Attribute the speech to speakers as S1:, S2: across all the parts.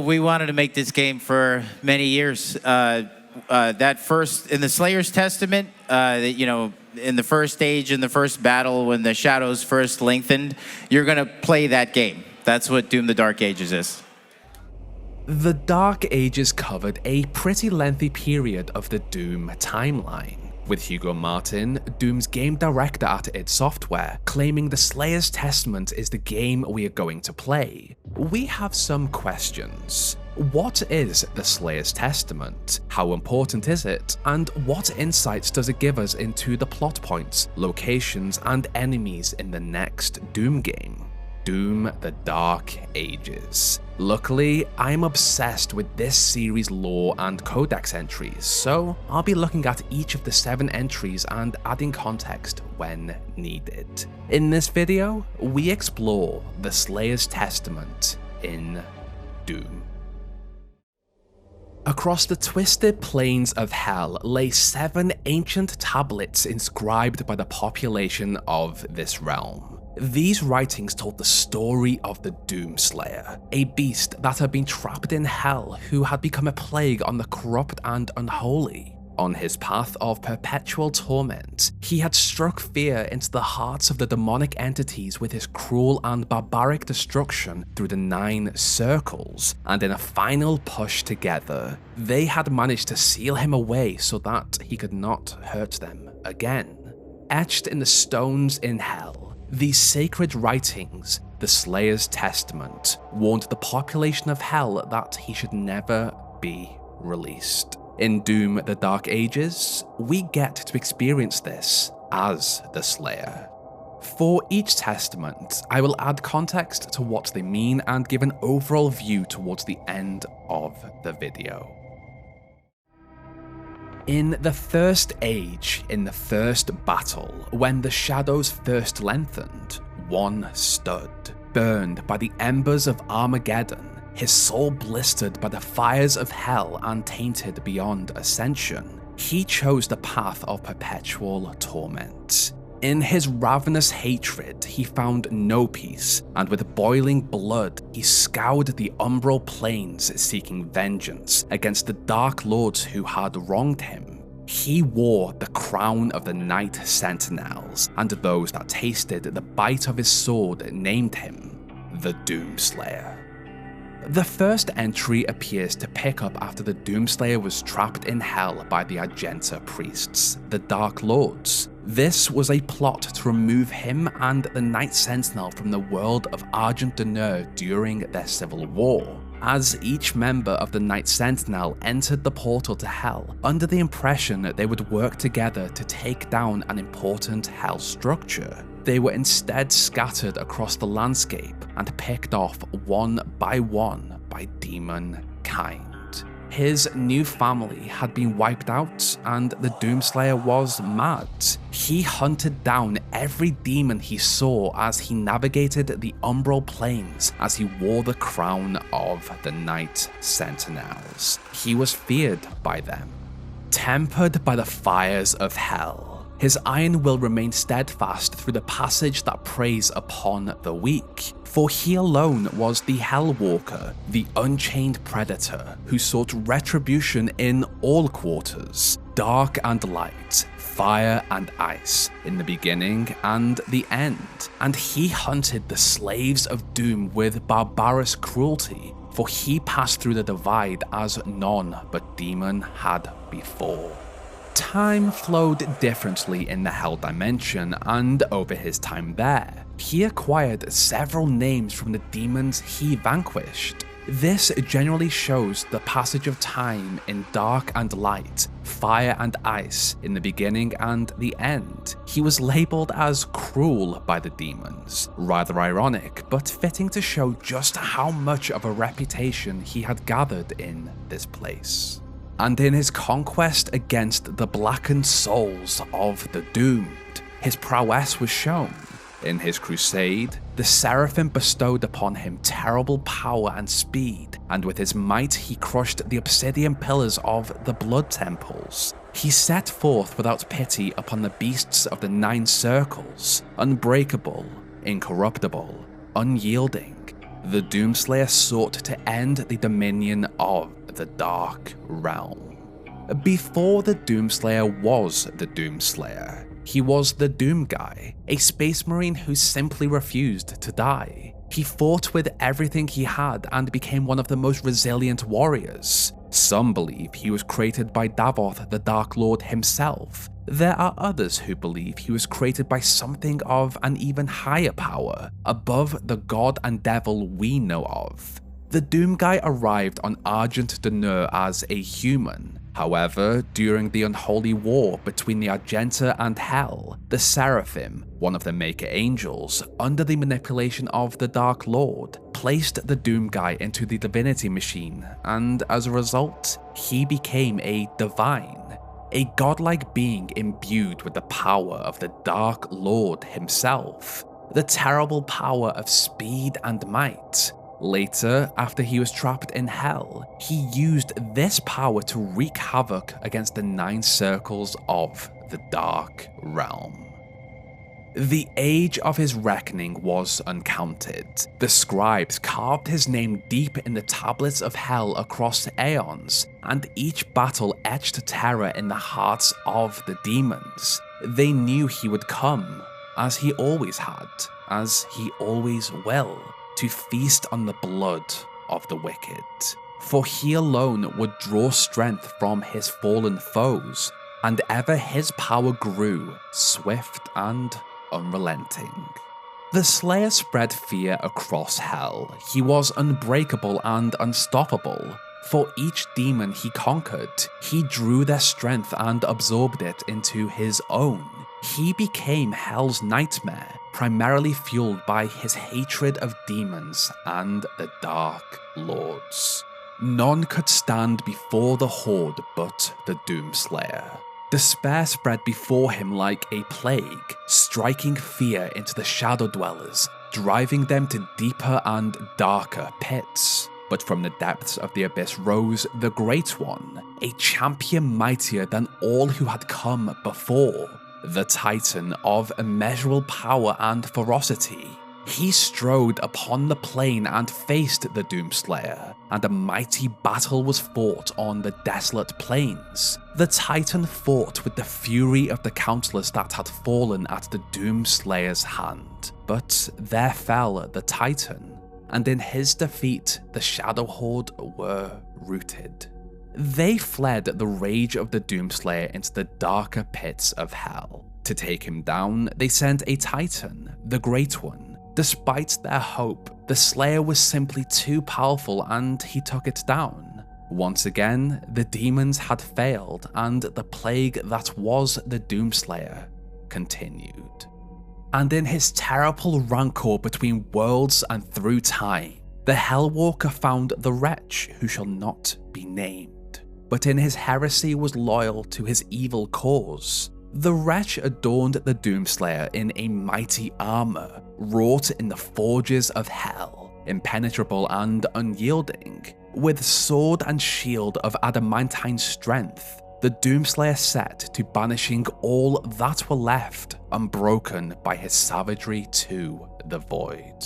S1: we wanted to make this game for many years. That first, in the Slayer's Testament, in the first stage, in the first battle, when the shadows first lengthened, you're going to play that game. That's what Doom: The Dark Ages is.
S2: The Dark Ages covered a pretty lengthy period of the Doom timeline, with Hugo Martin, Doom's game director at id Software, claiming the Slayer's Testament is the game we are going to play. We have some questions. What is the Slayer's Testament? How important is it? And what insights does it give us into the plot points, locations, and enemies in the next Doom game? Doom: The Dark Ages. Luckily, I'm obsessed with this series' lore and codex entries, so I'll be looking at each of the 7 entries and adding context when needed. In this video, we explore the Slayer's Testament in Doom. Across the twisted plains of hell lay 7 ancient tablets inscribed by the population of this realm. These writings told the story of the Doomslayer, a beast that had been trapped in hell who had become a plague on the corrupt and unholy. On his path of perpetual torment, he had struck fear into the hearts of the demonic entities with his cruel and barbaric destruction through the 9 circles, and in a final push together, they had managed to seal him away so that he could not hurt them again. Etched in the stones in hell, these sacred writings, the Slayer's Testament, warned the population of hell that he should never be released. In Doom: The Dark Ages, we get to experience this as the Slayer. For each testament, I will add context to what they mean and give an overall view towards the end of the video. In the First Age, in the first battle, when the shadows first lengthened, one stood, burned by the embers of Armageddon, his soul blistered by the fires of hell and tainted beyond ascension. He chose the path of perpetual torment. In his ravenous hatred, he found no peace, and with boiling blood, he scoured the umbral plains seeking vengeance against the Dark Lords who had wronged him. He wore the crown of the Night Sentinels, and those that tasted the bite of his sword named him the Doomslayer. The first entry appears to pick up after the Doomslayer was trapped in hell by the Argenta priests, the Dark Lords. This was a plot to remove him and the Night Sentinel from the world of Argent D'Nur during their civil war, as each member of the Night Sentinel entered the portal to hell under the impression that they would work together to take down an important hell structure. They were instead scattered across the landscape and picked off one by demon kind. His new family had been wiped out, and the Doomslayer was mad. He hunted down every demon he saw as he navigated the umbral plains as he wore the crown of the Night Sentinels. He was feared by them. Tempered by the fires of hell, his iron will remain steadfast through the passage that preys upon the weak, for he alone was the Hellwalker, the unchained predator who sought retribution in all quarters, dark and light, fire and ice, in the beginning and the end, and he hunted the slaves of doom with barbarous cruelty, for he passed through the divide as none but demon had before. Time flowed differently in the Hell Dimension, and over his time there, he acquired several names from the demons he vanquished. This generally shows the passage of time in dark and light, fire and ice, in the beginning and the end. He was labelled as cruel by the demons, rather ironic, but fitting to show just how much of a reputation he had gathered in this place. And in his conquest against the blackened souls of the doomed, his prowess was shown. In his crusade, the Seraphim bestowed upon him terrible power and speed, and with his might he crushed the obsidian pillars of the blood temples. He set forth without pity upon the beasts of the 9 circles, unbreakable, incorruptible, unyielding, the Doomslayer sought to end the dominion of the Dark Realm. Before the Doomslayer was the Doomslayer, he was the Doom Guy, a space marine who simply refused to die. He fought with everything he had and became one of the most resilient warriors. Some believe he was created by Davoth the Dark Lord himself. There are others who believe he was created by something of an even higher power, above the god and devil we know of. The Doom Guy arrived on Argent D'Nur as a human. However, during the unholy war between the Argenta and Hell, the Seraphim, one of the Maker Angels, under the manipulation of the Dark Lord, placed the Doom Guy into the Divinity Machine, and as a result, he became a Divine, a godlike being imbued with the power of the Dark Lord himself, the terrible power of speed and might. Later, after he was trapped in Hell, he used this power to wreak havoc against the 9 circles of the Dark Realm. The age of his reckoning was uncounted. The scribes carved his name deep in the tablets of Hell across aeons, and each battle etched terror in the hearts of the demons. They knew he would come, as he always had, as he always will, to feast on the blood of the wicked. For he alone would draw strength from his fallen foes, and ever his power grew, swift and unrelenting. The Slayer spread fear across Hell. He was unbreakable and unstoppable. For each demon he conquered, he drew their strength and absorbed it into his own. He became Hell's nightmare, primarily fueled by his hatred of demons and the Dark Lords. None could stand before the Horde but the Doomslayer. Despair spread before him like a plague, striking fear into the Shadow Dwellers, driving them to deeper and darker pits. But from the depths of the abyss rose the Great One, a champion mightier than all who had come before. The Titan of immeasurable power and ferocity. He strode upon the plain and faced the Doomslayer, and a mighty battle was fought on the desolate plains. The Titan fought with the fury of the countless that had fallen at the Doomslayer's hand. But there fell the Titan, and in his defeat the Shadow Horde were routed. They fled the rage of the Doomslayer into the darker pits of Hell. To take him down, they sent a Titan, the Great One. Despite their hope, the Slayer was simply too powerful and he took it down. Once again, the demons had failed and the plague that was the Doomslayer continued. And in his terrible rancor between worlds and through time, the Hellwalker found the wretch who shall not be named. But in his heresy was loyal to his evil cause. The wretch adorned the Doomslayer in a mighty armor, wrought in the forges of Hell, impenetrable and unyielding. With sword and shield of adamantine strength, the Doomslayer set to banishing all that were left, unbroken by his savagery to the void.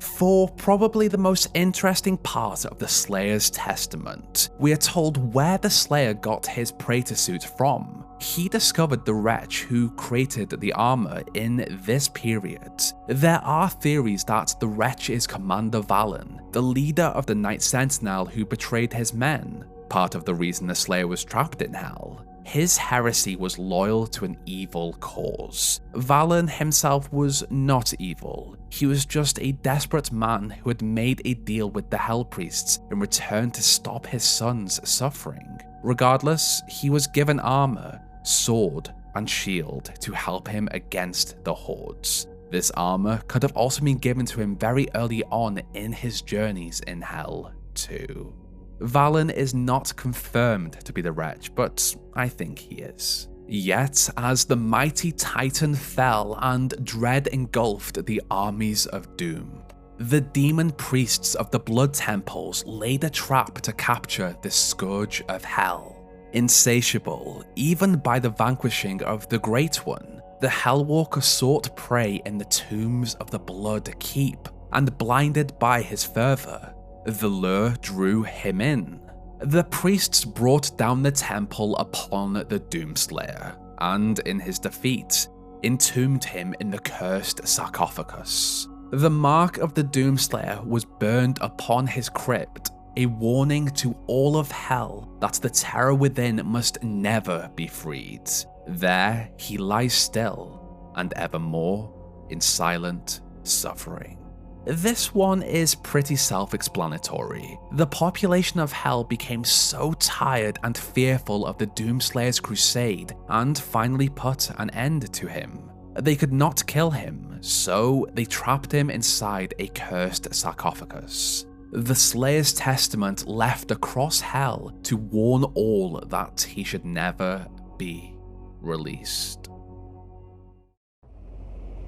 S2: For probably the most interesting part of the Slayer's testament, we are told where the Slayer got his Praetor suit from. He discovered the wretch who created the armor in this period. There are theories that the wretch is Commander Valen, the leader of the Knight Sentinel who betrayed his men, part of the reason the Slayer was trapped in Hell. His heresy was loyal to an evil cause. Valen himself was not evil. He was just a desperate man who had made a deal with the Hell Priests in return to stop his son's suffering. Regardless, he was given armor, sword, and shield to help him against the Hordes. This armor could have also been given to him very early on in his journeys in Hell too. Valen is not confirmed to be the wretch, but I think he is. Yet, as the mighty Titan fell and dread engulfed the armies of doom, the demon priests of the Blood Temples laid a trap to capture the Scourge of Hell. Insatiable, even by the vanquishing of the Great One, the Hellwalker sought prey in the tombs of the Blood Keep, and blinded by his fervor, the lure drew him in. The priests brought down the temple upon the Doomslayer, and in his defeat, entombed him in the cursed sarcophagus. The mark of the Doomslayer was burned upon his crypt, a warning to all of hell that the terror within must never be freed. There he lies still, and evermore in silent suffering. This one is pretty self-explanatory. The population of Hell became so tired and fearful of the Doomslayer's crusade and finally put an end to him. They could not kill him, so they trapped him inside a cursed sarcophagus. The Slayer's testament left across Hell to warn all that he should never be released.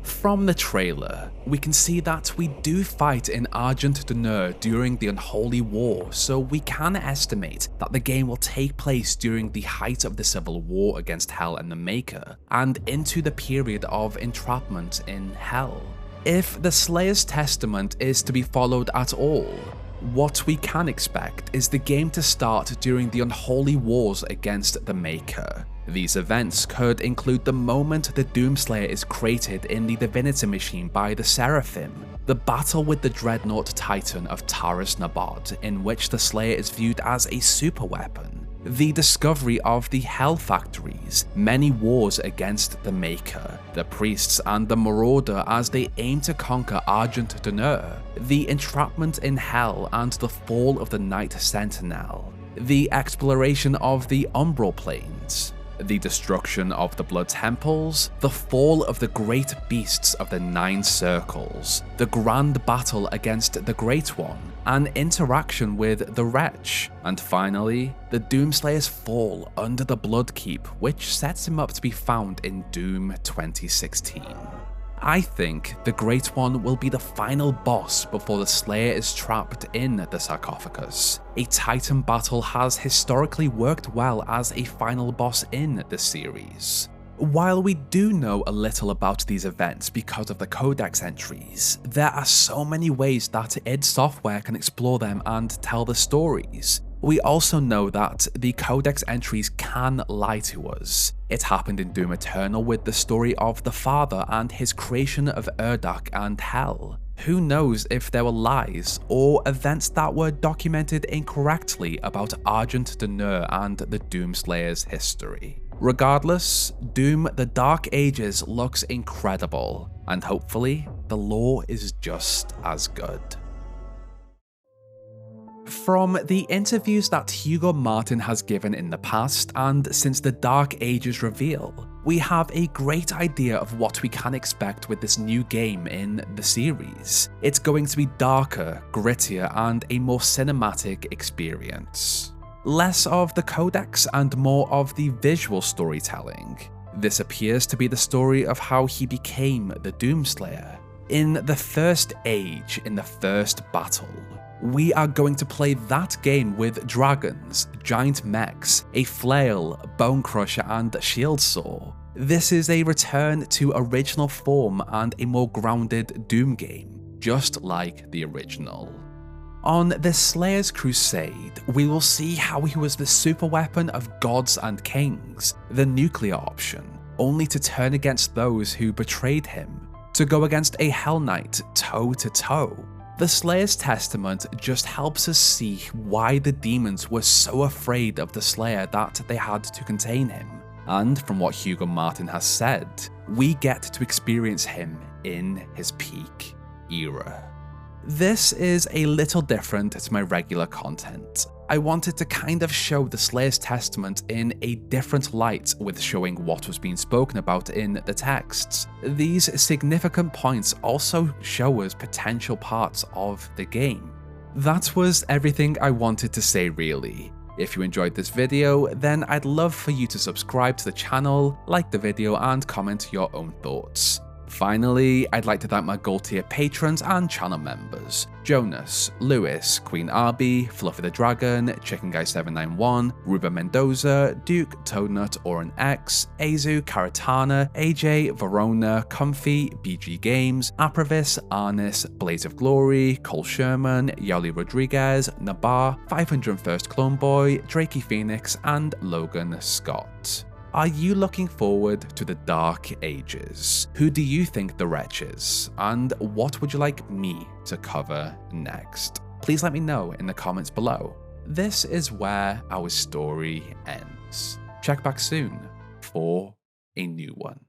S2: From the trailer, we can see that we do fight in Argent d'Honneur during the Unholy War, so we can estimate that the game will take place during the height of the civil war against Hell and the Maker, and into the period of entrapment in Hell. If the Slayer's testament is to be followed at all, what we can expect is the game to start during the Unholy Wars against the Maker. These events could include the moment the Doomslayer is created in the Divinity Machine by the Seraphim, the battle with the Dreadnought Titan of Taras Nabod, in which the Slayer is viewed as a superweapon, the discovery of the Hell Factories, many wars against the Maker, the Priests and the Marauder as they aim to conquer Argent d'Honneur, the entrapment in Hell and the fall of the Night Sentinel, the exploration of the Umbral Plains, the destruction of the Blood Temples, the fall of the great beasts of the Nine Circles, the grand battle against the Great One, an interaction with the Wretch, and finally, the Doomslayer's fall under the Bloodkeep, which sets him up to be found in Doom 2016. I think the Great One will be the final boss before the Slayer is trapped in the sarcophagus. A Titan battle has historically worked well as a final boss in the series. While we do know a little about these events because of the codex entries, there are so many ways that id Software can explore them and tell the stories. We also know that the codex entries can lie to us. It happened in Doom Eternal with the story of the Father and his creation of Urdak and Hell. Who knows if there were lies or events that were documented incorrectly about Argent d'Honneur and the Doomslayer's history. Regardless, Doom the Dark Ages looks incredible, and hopefully the lore is just as good. From the interviews that Hugo Martin has given in the past and since the Dark Ages reveal, we have a great idea of what we can expect with this new game in the series. It's going to be darker, grittier, and a more cinematic experience. Less of the codex and more of the visual storytelling. This appears to be the story of how he became the Doomslayer. In the First Age, in the first battle, we are going to play that game with dragons, giant mechs, a flail, bone crusher, and shield saw. This is a return to original form and a more grounded Doom game, just like the original. On the Slayer's Crusade, we will see how he was the superweapon of gods and kings, the nuclear option, only to turn against those who betrayed him, to go against a Hell Knight toe to toe. The Slayer's Testament just helps us see why the demons were so afraid of the Slayer that they had to contain him. And from what Hugo Martin has said, we get to experience him in his peak era. This is a little different to my regular content. I wanted to kind of show the Slayer's Testament in a different light with showing what was being spoken about in the texts. These significant points also show us potential parts of the game. That was everything I wanted to say really. If you enjoyed this video, then I'd love for you to subscribe to the channel, like the video, and comment your own thoughts. Finally, I'd like to thank my gold tier patrons and channel members: Jonas, Lewis, Queen Arby, Fluffy the Dragon, Chicken Guy 791, Ruben Mendoza, Duke, Toadnut, Oren X, Azu, Karatana, AJ, Verona, Comfy, BG Games, Apravis, Arnis, Blaze of Glory, Cole Sherman, Yali Rodriguez, Nabar, 501st Clone Boy, Drakey Phoenix, and Logan Scott. Are you looking forward to the Dark Ages? Who do you think the wretch is? And what would you like me to cover next? Please let me know in the comments below. This is where our story ends. Check back soon for a new one.